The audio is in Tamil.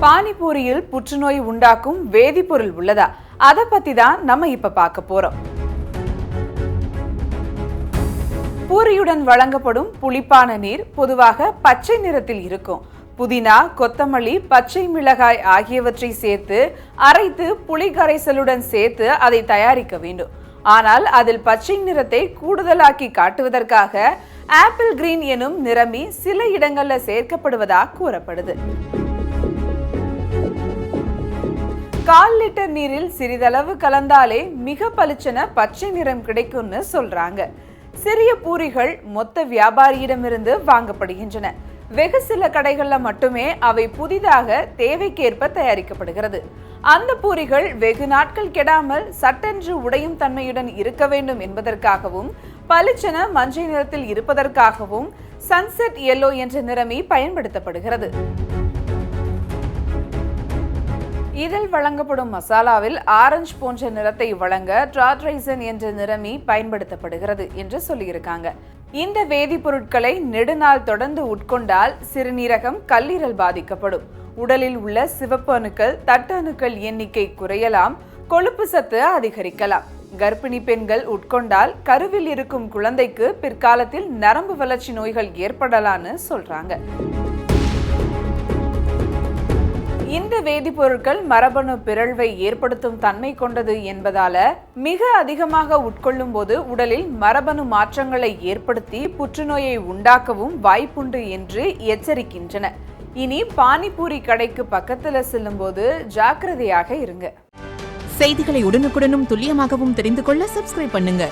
பானிபூரியில் புற்றுநோய் உண்டாக்கும் வேதிப்பொருள் உள்ளதா? அதை பத்தி தான் நம்ம இப்ப பார்க்க போறோம். பூரியுடன் வழங்கப்படும் புளிப்பான நீர் பொதுவாக பச்சை நிறத்தில் இருக்கும். புதினா, கொத்தமல்லி, பச்சை மிளகாய் ஆகியவற்றை சேர்த்து அரைத்து புளி கரைசலுடன் சேர்த்து அதை தயாரிக்க வேண்டும். ஆனால் அதில் பச்சை நிறத்தை கூடுதலாக்கி காட்டுவதற்காக ஆப்பிள் கிரீன் எனும் நிறமி சில இடங்கள்ல சேர்க்கப்படுவதாக கூறப்படுது. 1/4 லிட்டர் நீரில் சிறிதளவு கலந்தாலே மிக பளிச்சென பச்சை நிறம் கிடைக்கும்னு சொல்றாங்க. சிறிய பூரிகள் மொத்த வியாபாரியிடமிருந்து வாங்கப்படுகின்றன. வெகு சில கடைகள்ல மட்டுமே அவை புதிதாக தேவைக்கேற்ப தயாரிக்கப்படுகிறது. அந்த பூரிகள் வெகு நாட்கள் கெடாமல் சட்டென்று உடையும் தன்மையுடன் இருக்க வேண்டும் என்பதற்காகவும் பளிச்சென மஞ்சள் நிறத்தில் இருப்பதற்காகவும் சன்செட் எல்லோ என்ற நிறமி பயன்படுத்தப்படுகிறது. இதில் வழங்கப்படும் மசாலாவில் ஆரஞ்சு போன்ற நிறத்தை வழங்க ட்ராட்ரைசன் என்ற நிறமி பயன்படுத்தப்படுகிறது என்று சொல்லியிருக்காங்க. இந்த வேதிப்பொருட்களை நெடுநாள் தொடர்ந்து உட்கொண்டால் சிறுநீரகம், கல்லீரல் பாதிக்கப்படும். உடலில் உள்ள சிவப்பு அணுக்கள், தட்டு அணுக்கள் எண்ணிக்கை குறையலாம், கொழுப்பு சத்து அதிகரிக்கலாம். கர்ப்பிணி பெண்கள் உட்கொண்டால் கருவில் இருக்கும் குழந்தைக்கு பிற்காலத்தில் நரம்பு வளர்ச்சி நோய்கள் ஏற்படலான்னு சொல்றாங்க. இந்த வேதிப்பொருட்கள் மரபணு பிறழ்வை ஏற்படுத்தும் தன்மை கொண்டது என்பதால மிக அதிகமாக உட்கொள்ளும் போது உடலில் மரபணு மாற்றங்களை ஏற்படுத்தி புற்றுநோயை உண்டாக்கவும் வாய்ப்புண்டு என்று எச்சரிக்கின்றன. இனி பானிபூரி கடைக்கு பக்கத்துல செல்லும் போது ஜாக்கிரதையாக இருங்க. செய்திகளை உடனுக்குடனும் துல்லியமாகவும் தெரிந்து கொள்ள சப்ஸ்கிரைப் பண்ணுங்க.